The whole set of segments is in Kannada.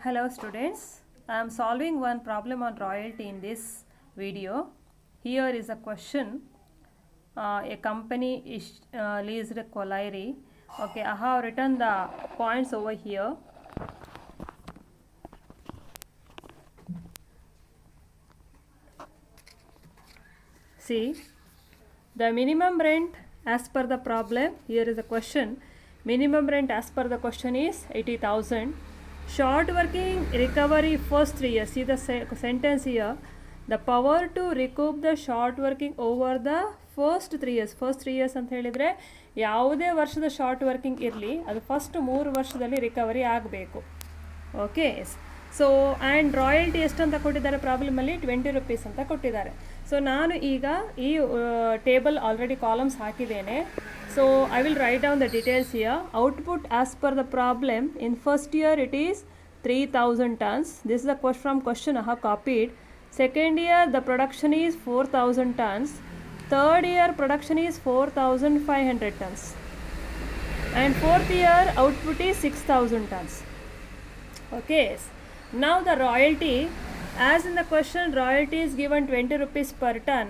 Hello students, I am solving one problem on royalty in this video. Here is a question. A company is leased a colliery. Okay, I have written the points over here. See, the minimum rent as per the problem, here is the question. Minimum rent as per the question is 80,000. Short working recovery first 3 years. See the sentence here. The power to recoup the short working over the first 3 years. First 3 years ಅಂತ ಹೇಳಿದರೆ ಯಾವುದೇ ವರ್ಷದ ಶಾರ್ಟ್ ವರ್ಕಿಂಗ್ ಇರಲಿ ಅದು ಫಸ್ಟ್ 3 ವರ್ಷದಲ್ಲಿ ರಿಕವರಿ ಆಗಬೇಕು. ಓಕೆ, ಸೊ ಆ್ಯಂಡ್ ರಾಯಲ್ಟಿ ಎಷ್ಟು ಅಂತ ಕೊಟ್ಟಿದ್ದಾರೆ ಪ್ರಾಬ್ಲಮಲ್ಲಿ 20 rupees ಅಂತ ಕೊಟ್ಟಿದ್ದಾರೆ. ಸೊ ನಾನು ಈಗ ಈ ಟೇಬಲ್ ಆಲ್ರೆಡಿ ಕಾಲಮ್ಸ್ ಹಾಕಿದ್ದೇನೆ. So I will write down the details here. Output as per the problem in first year it is 3000 tons. This is the question from question I have copied. Second year the production is 4000 tons. Third year production is 4500 tons. And fourth year output is 6000 tons. Okay, now the royalty, as in the question royalty is given 20 rupees per ton,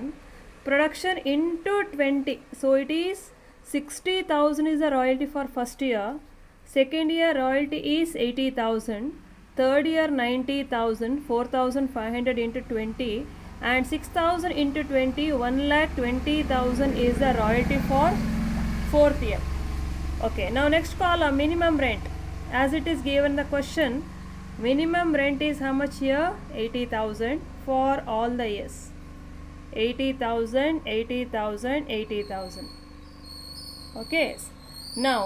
production into 20, so it is 60,000 is the royalty for first year. Second year royalty is 80,000. Third year 90,000. 4,500 into 20 and 6,000 into 20, 1,20,000 is the royalty for fourth year. Okay, now next column minimum rent, as it is given the question. Minimum rent is how much here? 80,000 for all the years. 80,000, 80,000, 80,000. Okay, now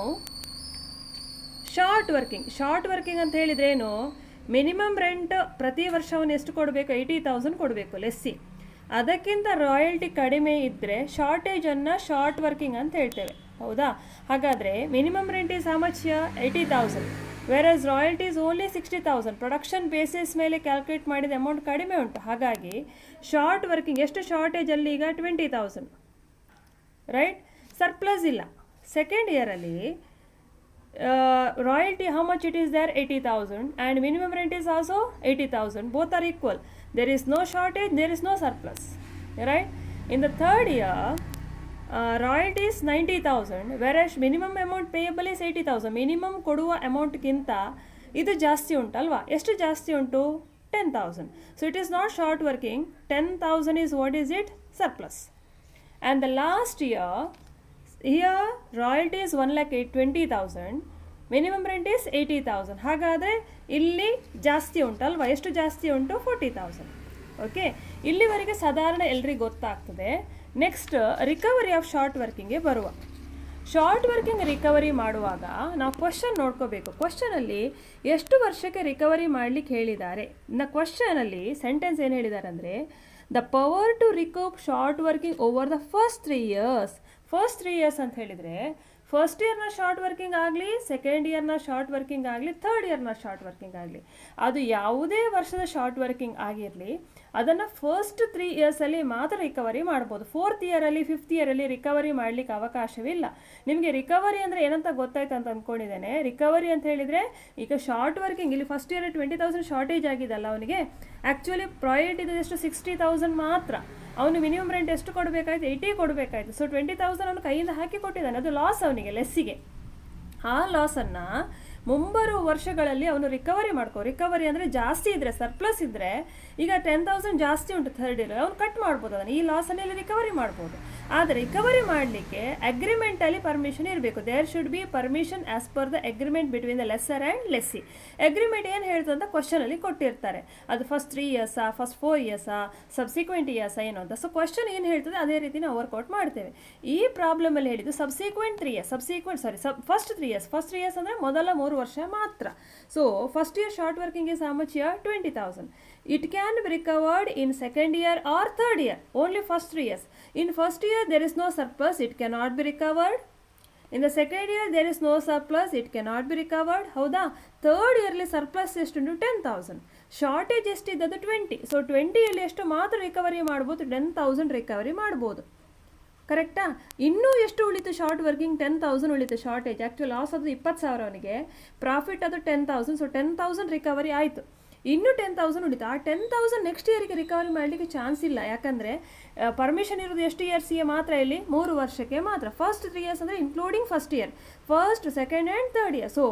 short working ಅಂತ ಹೇಳಿದ್ರೇನು, ಮಿನಿಮಮ್ ರೆಂಟ್ ಪ್ರತಿ ವರ್ಷವನ್ನು ಎಷ್ಟು ಕೊಡಬೇಕು? 80,000 ಕೊಡಬೇಕು ಲೆಸ್ಸಿ. ಅದಕ್ಕಿಂತ ರಾಯಲ್ಟಿ ಕಡಿಮೆ ಇದ್ದರೆ ಶಾರ್ಟೇಜನ್ನು ಶಾರ್ಟ್ ವರ್ಕಿಂಗ್ ಅಂತ ಹೇಳ್ತೇವೆ, ಹೌದಾ? ಹಾಗಾದರೆ minimum rent is how much? 80,000. Versus royalty is only 60,000. Production basis ಮೇಲೆ ಕ್ಯಾಲ್ಕುಲೇಟ್ ಮಾಡಿದ ಅಮೌಂಟ್ ಕಡಿಮೆ ಉಂಟು. ಹಾಗಾಗಿ ಶಾರ್ಟ್ ವರ್ಕಿಂಗ್ ಎಷ್ಟು ಶಾರ್ಟೇಜಲ್ಲಿ ಈಗ 20,000, ರೈಟ್? ಸರ್ಪ್ಲಸ್ ಇಲ್ಲ. ಸೆಕೆಂಡ್ ಇಯರಲ್ಲಿ royalty how much it is there? 80,000 and minimum rent is also 80,000. Both are equal. There is no shortage, there is no surplus, right? In the third year royalty is 90,000 whereas minimum amount payable is 80,000. minimum ಕೊಡುವ ಅಮೌಂಟ್ಗಿಂತ ಇದು ಜಾಸ್ತಿ ಉಂಟಲ್ವಾ? ಎಷ್ಟು ಜಾಸ್ತಿ ಉಂಟು? 10,000. So it is not short working. 10,000 is what is it? Surplus. And the last year here royalty is 1,20,000, minimum rent is 80,000. ಹಾಗಾದರೆ ಇಲ್ಲಿ ಜಾಸ್ತಿ ಉಂಟಲ್ವಾ? ಎಷ್ಟು ಜಾಸ್ತಿ ಉಂಟು? 40,000. ಓಕೆ, ಇಲ್ಲಿವರೆಗೆ ಸಾಧಾರಣ ಎಲ್ರಿಗೂ ಗೊತ್ತಾಗ್ತದೆ. ನೆಕ್ಸ್ಟ್ ರಿಕವರಿ ಆಫ್ ಶಾರ್ಟ್ ವರ್ಕಿಂಗ್ಗೆ ಬರುವ. ಶಾರ್ಟ್ ವರ್ಕಿಂಗ್ ರಿಕವರಿ ಮಾಡುವಾಗ ನಾವು ಕ್ವಶನ್ ನೋಡ್ಕೋಬೇಕು. ಕ್ವಶನಲ್ಲಿ ಎಷ್ಟು ವರ್ಷಕ್ಕೆ ರಿಕವರಿ ಮಾಡಲಿಕ್ಕೆ ಹೇಳಿದ್ದಾರೆ. ಇನ್ನು ಕ್ವಶನಲ್ಲಿ ಸೆಂಟೆನ್ಸ್ ಏನು ಹೇಳಿದ್ದಾರೆ ಅಂದರೆ, the power to recoup short working over the first 3 years. First 3 years ಅಂತ ಹೇಳಿದರೆ ಫಸ್ಟ್ ಇಯರ್ನ ಶಾರ್ಟ್ ವರ್ಕಿಂಗ್ ಆಗಲಿ, ಸೆಕೆಂಡ್ ಇಯರ್ನ ಶಾರ್ಟ್ ವರ್ಕಿಂಗ್ ಆಗಲಿ, ಥರ್ಡ್ ಇಯರ್ನ ಶಾರ್ಟ್ ವರ್ಕಿಂಗ್ ಆಗಲಿ, ಅದು ಯಾವುದೇ ವರ್ಷದ ಶಾರ್ಟ್ ವರ್ಕಿಂಗ್ ಆಗಿರಲಿ ಅದನ್ನು ಫಸ್ಟ್ 3 yearsಲ್ಲಿ ಮಾತ್ರ ರಿಕವರಿ ಮಾಡ್ಬೋದು. ಫೋರ್ತ್ ಇಯರಲ್ಲಿ, ಫಿಫ್ತ್ ಇಯರಲ್ಲಿ ರಿಕವರಿ ಮಾಡಲಿಕ್ಕೆ ಅವಕಾಶವಿಲ್ಲ. ನಿಮಗೆ ರಿಕವರಿ ಅಂದರೆ ಏನಂತ ಗೊತ್ತಾಯ್ತು ಅಂತ ಅಂದ್ಕೊಂಡಿದ್ದೇನೆ. ರಿಕವರಿ ಅಂತ ಹೇಳಿದರೆ ಈಗ ಶಾರ್ಟ್ ವರ್ಕಿಂಗ್ ಇಲ್ಲಿ ಫಸ್ಟ್ ಇಯರ್ 20,000 ಶಾರ್ಟೇಜ್ ಆಗಿದೆಲ್ಲ ಅವನಿಗೆ. ಆ್ಯಕ್ಚುಲಿ ಪ್ರಾಯರಿಟಿ ಎಷ್ಟು? 60,000 ಮಾತ್ರ. ಅವನು ಮಿನಿಮಮ್ ರೆಂಟ್ ಎಷ್ಟು ಕೊಡಬೇಕಾಯ್ತು? 80 ಕೊಡಬೇಕಾಯ್ತು. ಸೊ 20,000 ಅವನು ಕೈಯಿಂದ ಹಾಕಿ ಕೊಟ್ಟಿದ್ದಾನೆ. ಅದು ಲಾಸ್ ಅವನಿಗೆ ಲೆಸ್ಸಿಗೆ. ಆ ಲಾಸನ್ನು ಮುಂಬರುವ ವರ್ಷಗಳಲ್ಲಿ ಅವನು ರಿಕವರಿ ಅಂದರೆ ಜಾಸ್ತಿ ಇದ್ದರೆ, ಸರ್ಪ್ಲಸ್ ಇದ್ದರೆ, ಈಗ 10,000 ಜಾಸ್ತಿ ಉಂಟು ಥರ್ಡ್ ಇಯರ್, ಅವನು ಕಟ್ ಮಾಡ್ಬೋದು ಅದನ್ನು. ಈ ಲಾಸನ್ನೆಲ್ಲ ರಿಕವರಿ ಮಾಡ್ಬೋದು. ಆದರೆ ರಿಕವರಿ ಮಾಡಲಿಕ್ಕೆ ಅಗ್ರಿಮೆಂಟಲ್ಲಿ ಪರ್ಮಿಷನ್ ಇರಬೇಕು. There should be permission as per the agreement between the lesser and lessee. Agreement ಏನು ಹೇಳ್ತದೆ ಅಂತ ಕ್ವಶನಲ್ಲಿ ಕೊಟ್ಟಿರ್ತಾರೆ. ಅದು first 3 years, first 4 years, subsequent years ಏನು ಅಂತ. ಸೊ ಕ್ವಶನ್ ಏನು ಹೇಳ್ತದೆ ಅದೇ ರೀತಿ ನಾವು ವರ್ಕೌಟ್ ಮಾಡ್ತೇವೆ. ಈ ಪ್ರಾಬ್ಲಮಲ್ಲಿ ಹೇಳಿದ್ದು subsequent 3 years, first 3 years. First 3 years ಅಂದರೆ ಮೊದಲ 3 ವರ್ಷ ಮಾತ್ರ. So first year short working is how much? 20,000. It can be recovered in second year or third year. Only first 3 years. In first year there is no surplus, it cannot be recovered. In the second year there is no surplus, it cannot be recovered. ಹೌದಾ? ಥರ್ಡ್ ಇಯರ್ಲಿ ಸರ್ಪ್ಲಸ್ ಎಷ್ಟು? 10,000. ಶಾರ್ಟೇಜ್ ಎಷ್ಟಿದ್ದದು? 20. ಸೊ 20ಯಲ್ಲಿ ಎಷ್ಟು ಮಾತ್ರ ರಿಕವರಿ ಮಾಡ್ಬೋದು? 10,000 ರಿಕವರಿ ಮಾಡ್ಬೋದು. ಕರೆಕ್ಟಾ? ಇನ್ನೂ ಎಷ್ಟು ಉಳಿತು ಶಾರ್ಟ್ ವರ್ಕಿಂಗ್? 10,000 ಉಳಿತು ಶಾರ್ಟೇಜ್. ಆ್ಯಕ್ಚುಲಿ ಲಾಸ್ ಅದು 20,000 ಅವನಿಗೆ, ಪ್ರಾಫಿಟ್ ಅದು 10,000. ಸೊ 10,000 ರಿಕವರಿ ಆಯಿತು. ಇನ್ನೂ 10,000 ಉಳಿತು. ಆ 10,000 ನೆಕ್ಸ್ಟ್ ಇಯರಿಗೆ ರಿಕವರಿ ಮಾಡಲಿಕ್ಕೆ ಚಾನ್ಸ್ ಇಲ್ಲ. ಯಾಕಂದರೆ ಪರ್ಮಿಷನ್ ಇರೋದು ಎಷ್ಟು ಇಯರ್ಸಿಗೆ ಮಾತ್ರ, ಇಲ್ಲಿ 3 ವರ್ಷಕ್ಕೆ ಮಾತ್ರ. ಫಸ್ಟ್ 3 years ಅಂದರೆ including first year, first, second and third year. So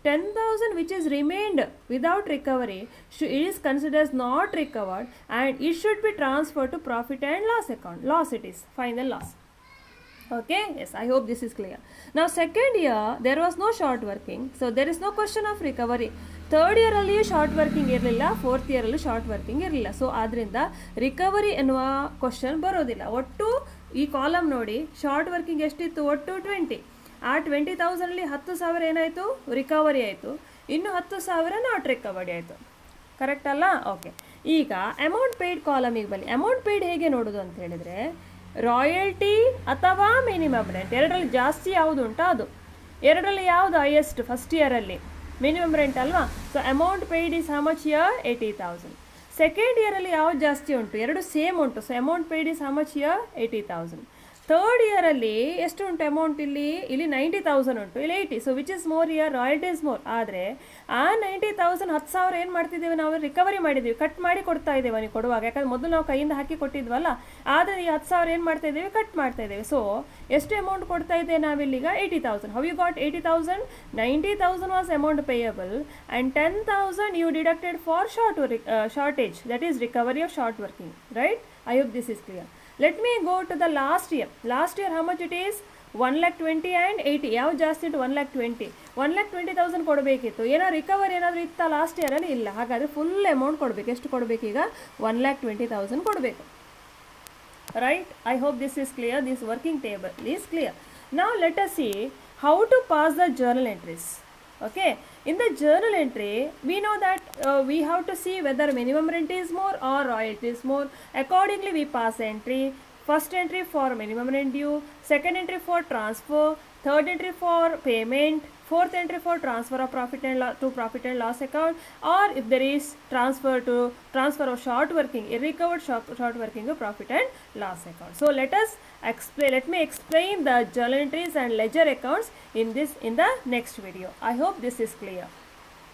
10,000 which is remained without recovery is considered as not recovered and it should be transferred to profit and loss account. Loss it is, final loss. Okay, yes, I hope this is clear. Now second year there was no short working, so there is no question of recovery. Third ಇಯರಲ್ಲಿಯೂ ಶಾರ್ಟ್ ವರ್ಕಿಂಗ್ ಇರಲಿಲ್ಲ, ಫೋರ್ತ್ ಇಯರಲ್ಲೂ ಶಾರ್ಟ್ ವರ್ಕಿಂಗ್ ಇರಲಿಲ್ಲ. ಸೊ ಆದ್ದರಿಂದ ರಿಕವರಿ ಎನ್ನುವ ಕ್ವಶನ್ ಬರೋದಿಲ್ಲ. ಒಟ್ಟು ಈ ಕಾಲಮ್ ನೋಡಿ, ಶಾರ್ಟ್ ವರ್ಕಿಂಗ್ ಎಷ್ಟಿತ್ತು? ಒಟ್ಟು 20. ಆ 20,000ಅಲ್ಲಿ 10,000 ಏನಾಯಿತು? ರಿಕವರಿ ಆಯಿತು. ಇನ್ನು 10,000 ನಾಟ್ ರಿಕವರಿ ಆಯಿತು. ಕರೆಕ್ಟ್ ಅಲ್ಲ? ಓಕೆ. ಈಗ ಅಮೌಂಟ್ ಪೇಯ್ಡ್ ಕಾಲಮಿಗೆ ಬನ್ನಿ. ಅಮೌಂಟ್ ಪೇಯ್ಡ್ ಹೇಗೆ ನೋಡೋದು ಅಂತ ಹೇಳಿದರೆ, ರಾಯಲ್ಟಿ ಅಥವಾ ಮಿನಿಮಮ್ ರೆಂಟ್ ಎರಡರಲ್ಲಿ ಜಾಸ್ತಿ ಯಾವುದು ಉಂಟು ಅದು. ಎರಡರಲ್ಲಿ ಯಾವುದು ಹೈಯೆಸ್ಟ್? ಫಸ್ಟ್ ಇಯರಲ್ಲಿ ಮಿನಿಮಮ್ ರೆಂಟ್ ಅಲ್ವಾ? So amount paid is how much year? 80,000. Second ಇಯರಲ್ಲಿ ಯಾವ್ದು ಜಾಸ್ತಿ ಉಂಟು? ಎರಡು ಸೇಮ್ ಉಂಟು. So amount paid is how much year? 80,000. Third ಇಯರಲ್ಲಿ ಎಷ್ಟು ಉಂಟು ಅಮೌಂಟ್? ಇಲ್ಲಿ 90,000 ಉಂಟು, ಇಲ್ಲಿ 80. So which is more year? Royalty is more. ಆದರೆ ಆ 90,000 10,000 ಏನು ಮಾಡ್ತಿದ್ದೇವೆ ನಾವು? ರಿಕವರಿ ಮಾಡಿದ್ದೀವಿ, ಕಟ್ ಮಾಡಿ ಕೊಡ್ತಾ ಇದ್ದೇವೆ ನೀವು ಕೊಡುವಾಗ. ಯಾಕಂದ್ರೆ ಮೊದಲು ನಾವು ಕೈಯಿಂದ ಹಾಕಿ ಕೊಟ್ಟಿದ್ವಲ್ಲ, ಆದರೆ ಈ 10,000 ಏನು ಮಾಡ್ತಾ ಇದ್ದೇವೆ? ಕಟ್ ಮಾಡ್ತಾ ಇದ್ದೇವೆ. ಸೊ ಎಷ್ಟು ಅಮೌಂಟ್ ಕೊಡ್ತಾ ಇದ್ದೇವೆ ನಾವಿಲ್ಲಿಗ? 80,000. How you got 80,000? 90,000 was amount payable and 10,000 you deducted for shortage, that is recovery of short working, right? I hope this is clear. Let me go to the last year. Last year how much it is? 1,20,000 and 80. ಯಾವ್ದು ಜಾಸ್ತಿ ಉಂಟು? 1,20,000. 1,20,000 ಕೊಡಬೇಕಿತ್ತು. ಏನೋ ರಿಕವರಿ ಏನಾದರೂ ಇತ್ತಾ ಲಾಸ್ಟ್ ಇಯರಲ್ಲಿ? ಇಲ್ಲ. ಹಾಗಾದರೆ ಫುಲ್ ಅಮೌಂಟ್ ಕೊಡಬೇಕು. ಎಷ್ಟು ಕೊಡಬೇಕು ಈಗ? 1,20,000 ಕೊಡಬೇಕು. Right? I hope this is clear. This working table is clear. Now let us see how to pass the journal entries. Okay, in the journal entry we know that we have to see whether minimum rent is more or royalty is more. Accordingly we pass the entry. First entry for minimum rent due, second entry for transfer, third entry for payment, fourth entry for transfer of profit and loss account, or if there is transfer of short working, irrecovered short working of profit and loss account. So let me explain the journal entries and ledger accounts in the next video. I hope this is clear.